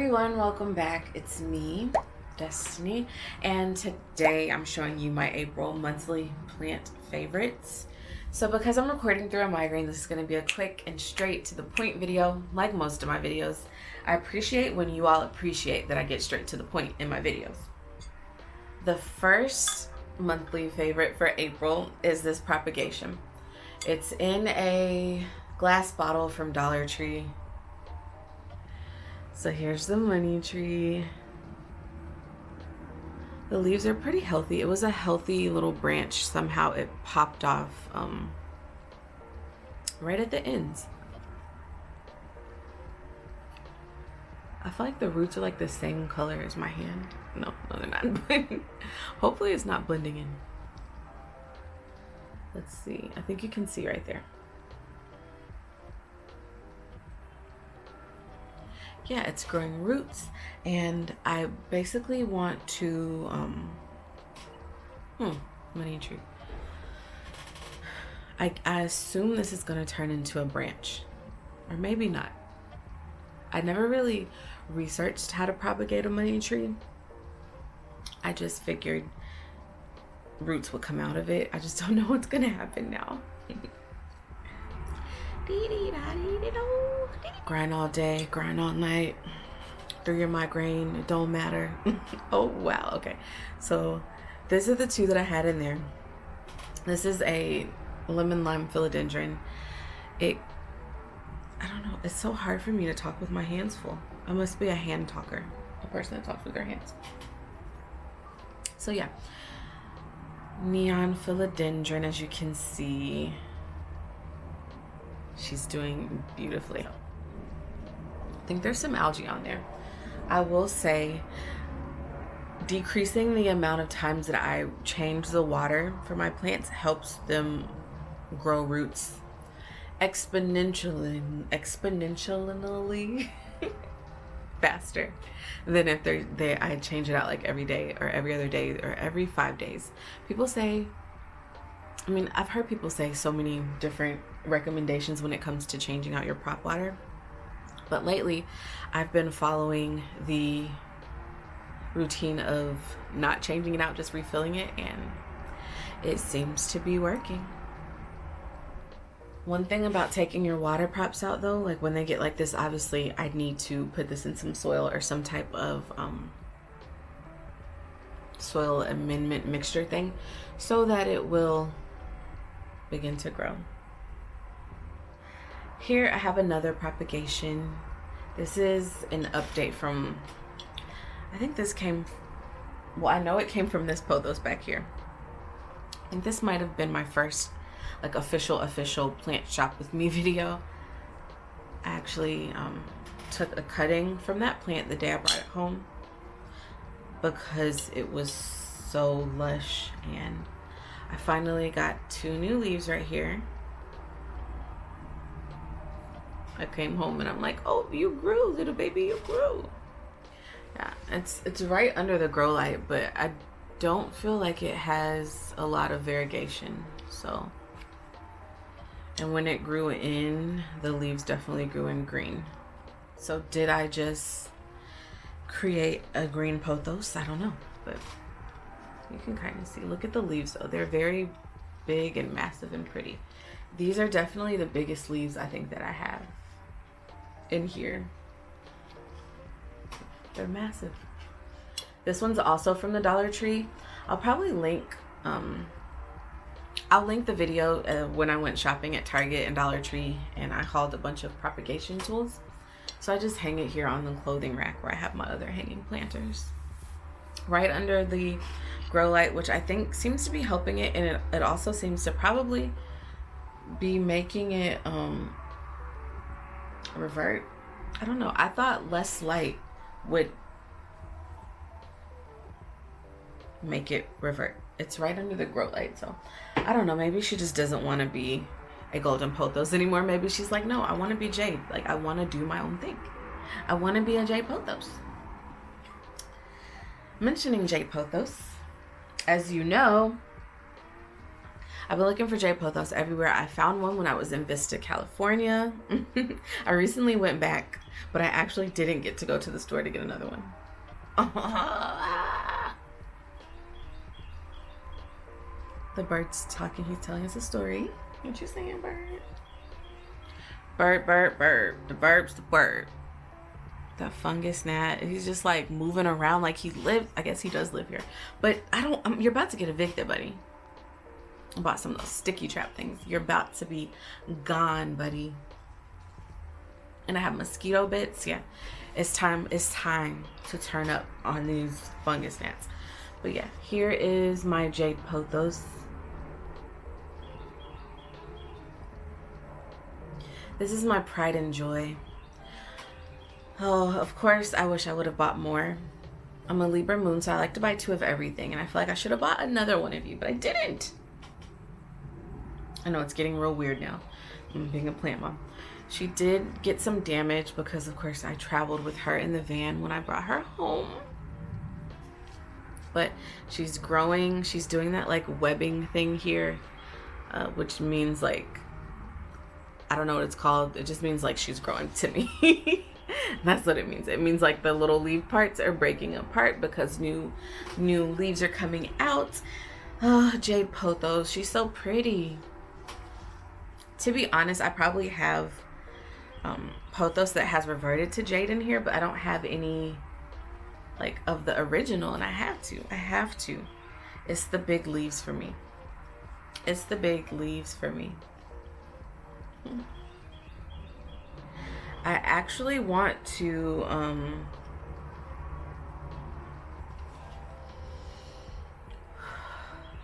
everyone, welcome back. It's me, Destiny, and today I'm showing you my April monthly plant favorites. So because I'm recording through a migraine, this is going to be a quick and straight to the point video, like most of my videos. I appreciate when you all appreciate that I get straight to the point in my videos. The first monthly favorite for April is this Propagation. It's in a glass bottle from Dollar Tree. So here's the money tree. The leaves are pretty healthy. It was a healthy little branch. Somehow it popped off right at the ends. I feel like the roots are like the same color as my hand. No, they're not. Hopefully it's not blending in. Let's see. I think you can see right there. Yeah, it's growing roots, and I basically want to money tree. I assume this is going to turn into a branch, or maybe not. I never really researched how to propagate a money tree. I just figured roots would come out of it. I just don't know what's going to happen now. Grind all day, grind all night, through your migraine, it don't matter. Oh wow, okay. So these are the two that I had in there. This is a lemon lime philodendron. I don't know, it's so hard for me to talk with my hands full. I must be a hand talker, a person that talks with their hands. So yeah, neon philodendron, as you can see. She's doing beautifully. I think there's some algae on there. I will say decreasing the amount of times that I change the water for my plants helps them grow roots exponentially faster than if I change it out like every day or every other day or every 5 days. People say, I mean, I've heard people say so many different recommendations when it comes to changing out your prop water. But lately, I've been following the routine of not changing it out, just refilling it, and it seems to be working. One thing about taking your water props out though, like when they get like this, obviously I need to put this in some soil or some type of soil amendment mixture thing so that it will begin to grow. Here I have another propagation. This is an update from, I think this came, well, I know it came from this Pothos back here. I think this might have been my first like official plant shop with me video. I actually took a cutting from that plant the day I brought it home because it was so lush, and I finally got 2 new leaves right here. I came home and I'm like, oh, you grew, little baby, you grew. Yeah, it's right under the grow light, but I don't feel like it has a lot of variegation. So, and when it grew in, the leaves definitely grew in green. So did I just create a green pothos? I don't know, but you can kind of see. Look at the leaves though. They're very big and massive and pretty. These are definitely the biggest leaves I think that I have in here. They're massive. This one's also from the Dollar Tree. I'll probably link I'll link the video when I went shopping at Target and Dollar Tree and I hauled a bunch of propagation tools. So I just hang it here on the clothing rack where I have my other hanging planters. Right under the grow light, which I think seems to be helping it, and it also seems to probably be making it revert. I don't know. I thought less light would make it revert. It's right under the grow light, so I don't know. Maybe she just doesn't want to be a golden pothos anymore. Maybe she's like, no, I want to be Jade. Like, I want to do my own thing. I want to be a Jade pothos. Mentioning Jade pothos, as you know, I've been looking for Jade Pothos everywhere. I found one when I was in Vista, California. I recently went back, but I actually didn't get to go to the store to get another one. The bird's talking. He's telling us a story. What you saying, bird? Bird, bird, bird. The bird's the bird. That fungus gnat. He's just like moving around like he lives. I guess he does live here. But you're about to get evicted, buddy. I bought some of those sticky trap things. You're about to be gone, buddy. And I have mosquito bits. Yeah. It's time to turn up on these fungus gnats. But yeah, here is my Jade Pothos. This is my pride and joy. Oh, of course, I wish I would have bought more. I'm a Libra moon, so I like to buy 2 of everything. And I feel like I should have bought another one of you, but I didn't. I know it's getting real weird now. I'm being a plant mom. She did get some damage because, of course, I traveled with her in the van when I brought her home. But she's growing. She's doing that like webbing thing here, which means like, I don't know what it's called. It just means like she's growing to me. That's what it means. It means like the little leaf parts are breaking apart because new leaves are coming out. Oh, Jade Pothos. She's so pretty. To be honest, I probably have Pothos that has reverted to Jade in here, but I don't have any like of the original, and I have to. It's the big leaves for me. It's the big leaves for me. I actually want to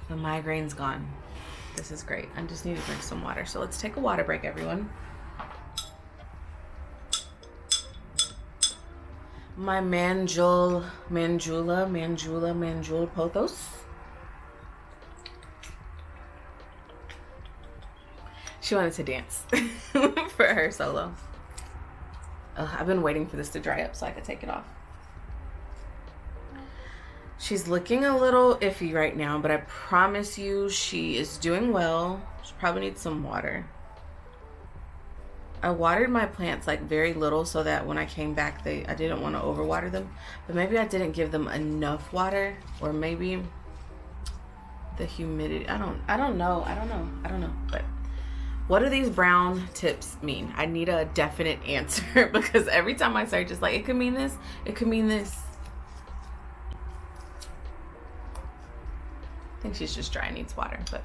the migraine's gone. This is great. I just need to drink some water. So let's take a water break, everyone. My Manjula Pothos. She wanted to dance for her solo. I've been waiting for this to dry up so I could take it off. She's looking a little iffy right now, but I promise you she is doing well. She probably needs some water. I watered my plants like very little so that when I came back I didn't want to overwater them. But maybe I didn't give them enough water, or maybe the humidity. I don't know. But what do these brown tips mean? I need a definite answer because every time I search, it's like, it could mean this, it could mean this. I think she's just dry and needs water, but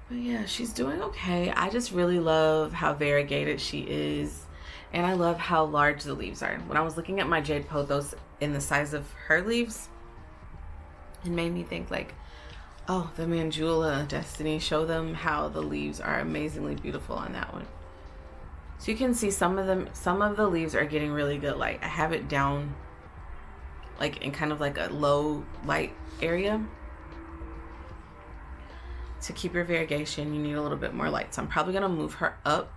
yeah, she's doing okay. I just really love how variegated she is, and I love how large the leaves are. When I was looking at my Jade Pothos in the size of her leaves, it made me think like, oh, the Manjula Destiny, show them how the leaves are amazingly beautiful on that one. So you can see some of the leaves are getting really good light. I have it down like in kind of like a low light area. To keep your variegation, you need a little bit more light. So I'm probably gonna move her up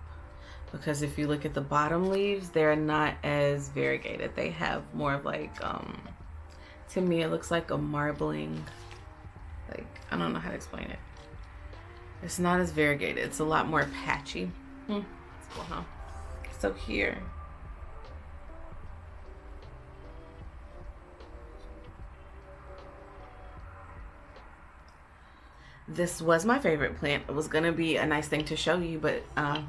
because if you look at the bottom leaves, they're not as variegated. They have more of like, to me, it looks like a marbling, like, I don't know how to explain it. It's not as variegated. It's a lot more patchy. That's cool, huh? So here. This was my favorite plant. It was gonna be a nice thing to show you, but I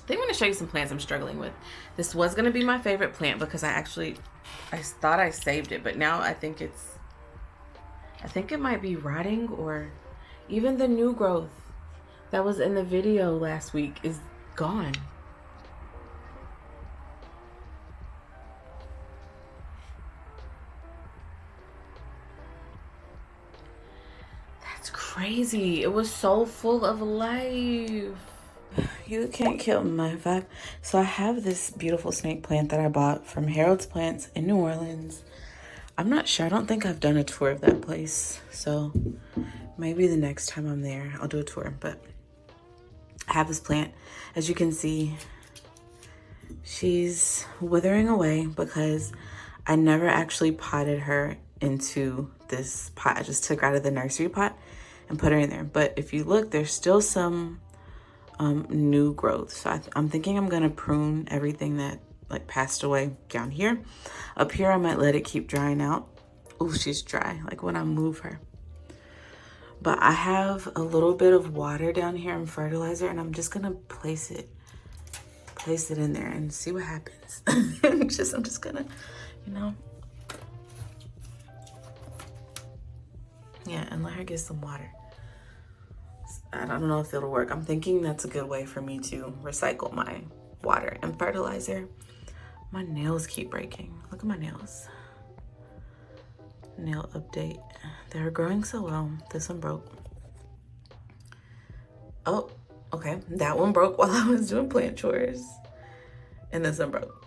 think I'm gonna show you some plants I'm struggling with. This was gonna be my favorite plant because I thought I saved it, but now I think it might be rotting, or even the new growth that was in the video last week is gone. Crazy. It was so full of life. You can't kill my vibe. So I have this beautiful snake plant that I bought from Harold's Plants in New Orleans. I'm not sure. I don't think I've done a tour of that place. So maybe the next time I'm there, I'll do a tour. But I have this plant. As you can see, she's withering away because I never actually potted her into this pot. I just took her out of the nursery pot and put her in there. But if you look, there's still some new growth. So I'm thinking I'm gonna prune everything that like passed away down here. Up here, I might let it keep drying out. Oh, she's dry, like when I move her. But I have a little bit of water down here and fertilizer, and I'm just gonna place it in there and see what happens. I'm just gonna, you know, yeah, and let her get some water. I don't know if it'll work. I'm thinking that's a good way for me to recycle my water and fertilizer. My nails keep breaking. Look at my nails. Nail update. They're growing so well. This one broke. Oh, okay. That one broke while I was doing plant chores. And this one broke.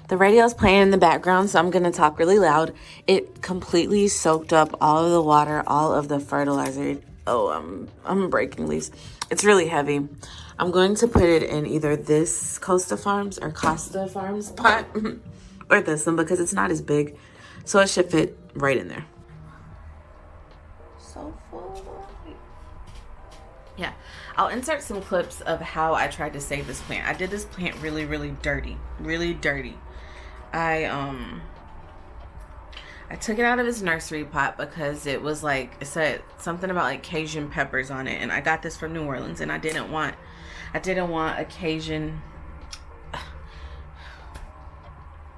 The radio's playing in the background, so I'm gonna talk really loud. It completely soaked up all of the water, all of the fertilizer. Oh, I'm breaking leaves. It's really heavy. I'm going to put it in either this Costa Farms pot or this one because it's not as big. So it should fit right in there. So full. Yeah, I'll insert some clips of how I tried to save this plant. I did this plant really, really dirty. Really dirty. I took it out of its nursery pot because it was like, it said something about like Cajun peppers on it, and I got this from New Orleans, and I didn't want a Cajun.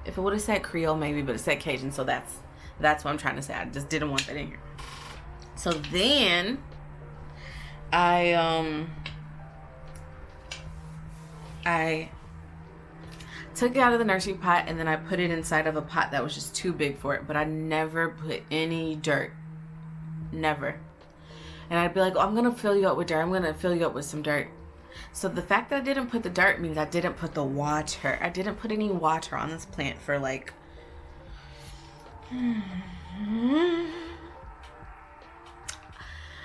If it would have said Creole maybe, but it said Cajun, so that's what I'm trying to say. I just didn't want that in here. So then I took it out of the nursery pot, and then I put it inside of a pot that was just too big for it. But I never put any dirt. Never. And I'd be like, oh, I'm going to fill you up with dirt. I'm going to fill you up with some dirt. So the fact that I didn't put the dirt means I didn't put the water. I didn't put any water on this plant for like... I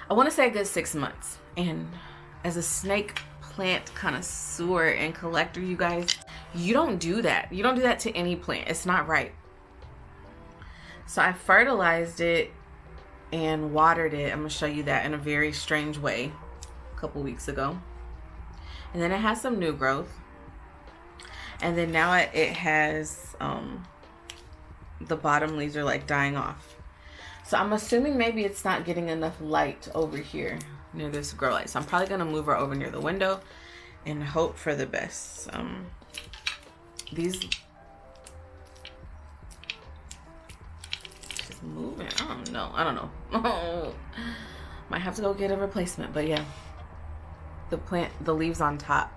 want to say a good 6 months. And as a snake plant connoisseur and collector, you guys, you don't do that. You don't do that to any plant. It's not right. So I fertilized it and watered it. I'm going to show you that in a very strange way a couple weeks ago. And then it has some new growth. And then now it has, the bottom leaves are like dying off. So I'm assuming maybe it's not getting enough light over here near this grow light. So I'm probably going to move her over near the window and hope for the best. These just moving. I don't know. Might have to go get a replacement, but yeah. The leaves on top,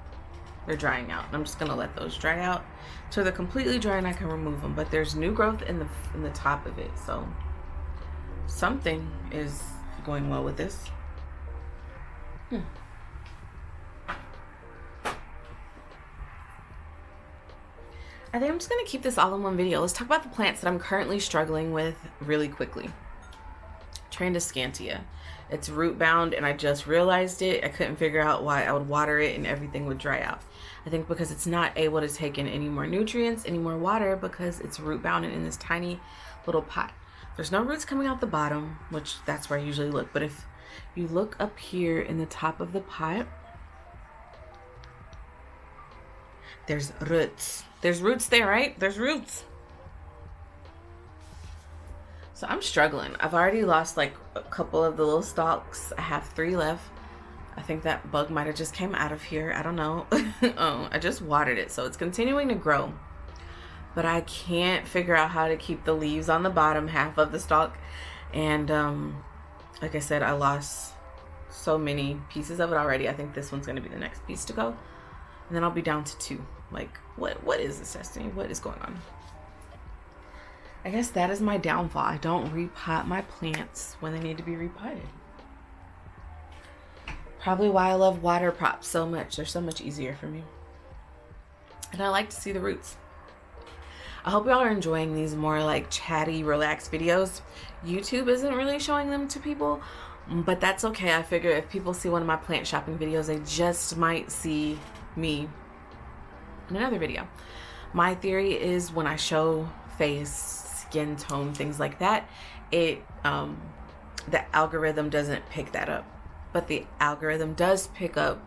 they're drying out. I'm just gonna let those dry out till they're completely dry and I can remove them. But there's new growth in the top of it, so something is going well with this. I think I'm just gonna keep this all in one video. Let's talk about the plants that I'm currently struggling with really quickly. Trandescantia. It's root bound, and I just realized it. I couldn't figure out why I would water it and everything would dry out. I think because it's not able to take in any more nutrients, any more water, because it's root bound and in this tiny little pot. There's no roots coming out the bottom, which that's where I usually look. But if you look up here in the top of the pot, there's roots. There's roots there, right? There's roots. So I'm struggling. I've already lost like a couple of the little stalks. I have 3 left. I think that bug might have just came out of here. I don't know. I just watered it, so it's continuing to grow. But I can't figure out how to keep the leaves on the bottom half of the stalk. And like I said, I lost so many pieces of it already. I think this one's going to be the next piece to go. And then I'll be down to 2. Like, what is this, Destiny? What is going on? I guess that is my downfall. I don't repot my plants when they need to be repotted. Probably why I love water props so much. They're so much easier for me. And I like to see the roots. I hope y'all are enjoying these more like chatty, relaxed videos. YouTube isn't really showing them to people, but that's okay. I figure if people see one of my plant shopping videos, they just might see me in another video. My theory is when I show face, skin tone, things like that, it the algorithm doesn't pick that up. But the algorithm does pick up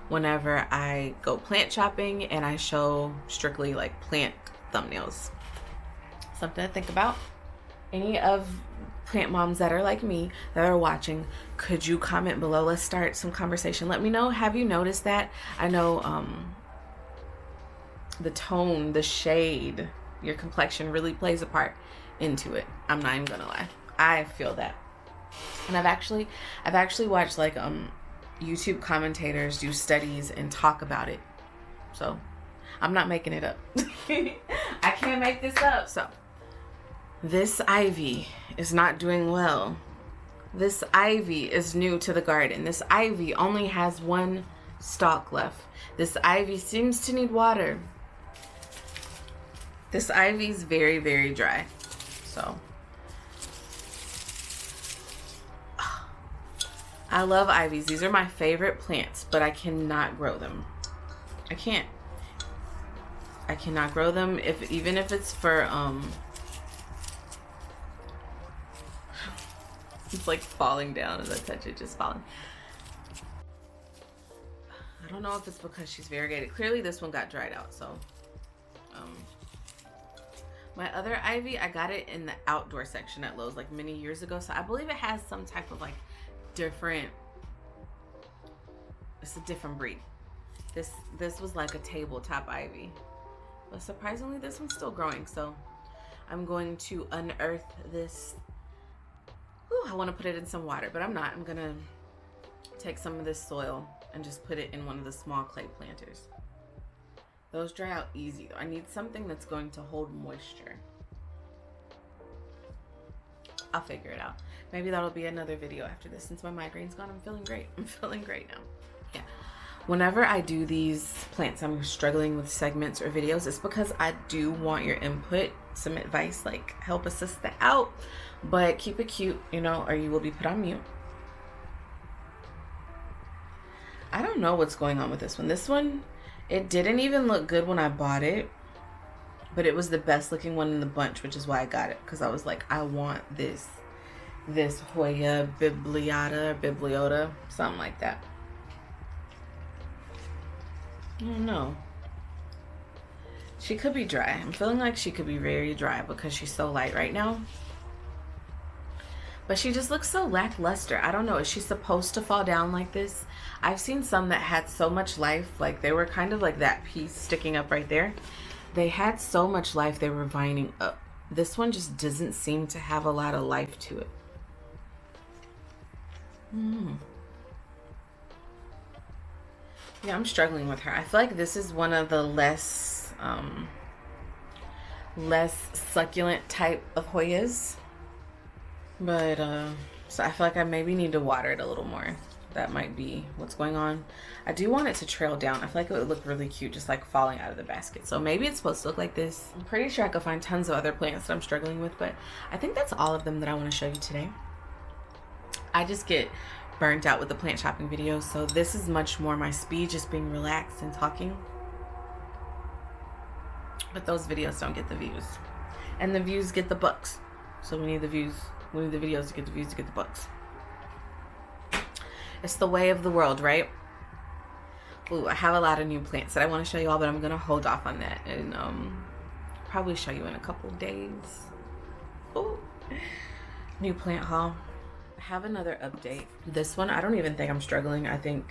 whenever I go plant shopping and I show strictly like plant thumbnails. Something to think about. Any of plant moms that are like me that are watching, could you comment below? Let's start some conversation. Let me know, have you noticed that? I know the tone, the shade, your complexion really plays a part into it. I'm not even gonna lie, I feel that. And I've actually watched like YouTube commentators do studies and talk about it, so I'm not making it up. I can't make this up. So this ivy is not doing well. This ivy is new to the garden. This ivy only has one stalk left. This ivy seems to need water. This ivy is very, very dry. So I love ivies. These are my favorite plants, but I cannot grow them. I cannot grow them, even if it's for it's like falling down as I touch it, just falling. I don't know if it's because she's variegated. Clearly this one got dried out, so my other ivy, I got it in the outdoor section at Lowe's like many years ago, so I believe it has some type of like different, it's a different breed. This was like a tabletop ivy, but surprisingly this one's still growing, so I'm going to unearth this. Ooh, I want to put it in some water, but I'm not. I'm gonna take some of this soil and just put it in one of the small clay planters. Those dry out easy though. I need something that's going to hold moisture. I'll figure it out. Maybe that'll be another video after this. Since my migraine's gone, I'm feeling great. I'm feeling great now. Yeah. Whenever I do these plants, I'm struggling with segments or videos. It's because I do want your input, some advice, like help a sister out. But keep it cute, you know, or you will be put on mute. I don't know what's going on with this one. This one, it didn't even look good when I bought it, but it was the best looking one in the bunch, which is why I got it, because I was like, I want this Hoya bibliota, something like that. I don't know. She could be dry. I'm feeling like she could be very dry because she's so light right now. But she just looks so lackluster. I don't know. Is she supposed to fall down like this? I've seen some that had so much life. Like they were kind of like that piece sticking up right there. They had so much life. They were vining up. This one just doesn't seem to have a lot of life to it. Yeah, I'm struggling with her. I feel like this is one of the less succulent type of Hoyas. But so I feel like I maybe need to water it a little more. That might be what's going on. I do want it to trail down. I feel like it would look really cute just like falling out of the basket. So maybe it's supposed to look like this. I'm pretty sure I could find tons of other plants that I'm struggling with, but I think that's all of them that I want to show you today. I just get burnt out with the plant shopping videos, so this is much more my speed, just being relaxed and talking. But those videos don't get the views, and the views get the bucks. So we need the views. We need the videos to get the views to get the bucks. It's the way of the world, right? Ooh, I have a lot of new plants that I want to show you all, but I'm gonna hold off on that and probably show you in a couple of days. Ooh, new plant haul. I have another update. This one, I don't even think I'm struggling. I think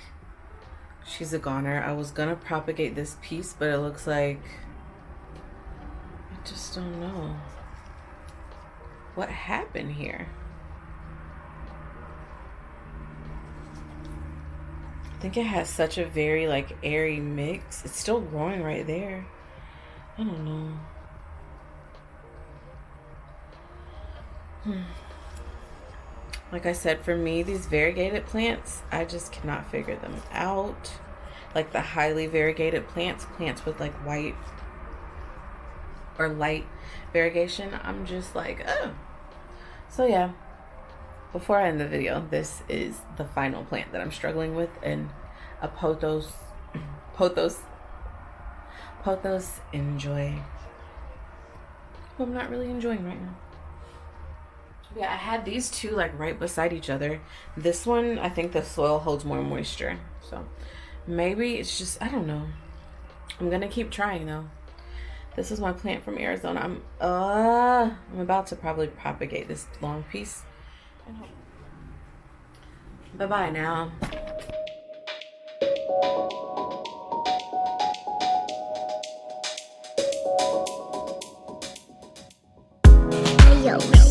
she's a goner. I was gonna propagate this piece, but it looks like I just don't know what happened here. I think it has such a very like airy mix. It's still growing right there. I don't know. Like I said, for me, these variegated plants, I just cannot figure them out. Like the highly variegated plants with like white or light variegation, I'm just like, oh. So yeah, before I end the video, this is the final plant that I'm struggling with, and a Pothos Enjoy, who I'm not really enjoying right now. Yeah, I had these two like right beside each other. This one, I think the soil holds more moisture. So maybe it's just, I don't know. I'm gonna keep trying though. This is my plant from Arizona. I'm about to probably propagate this long piece. Bye bye now. Yo.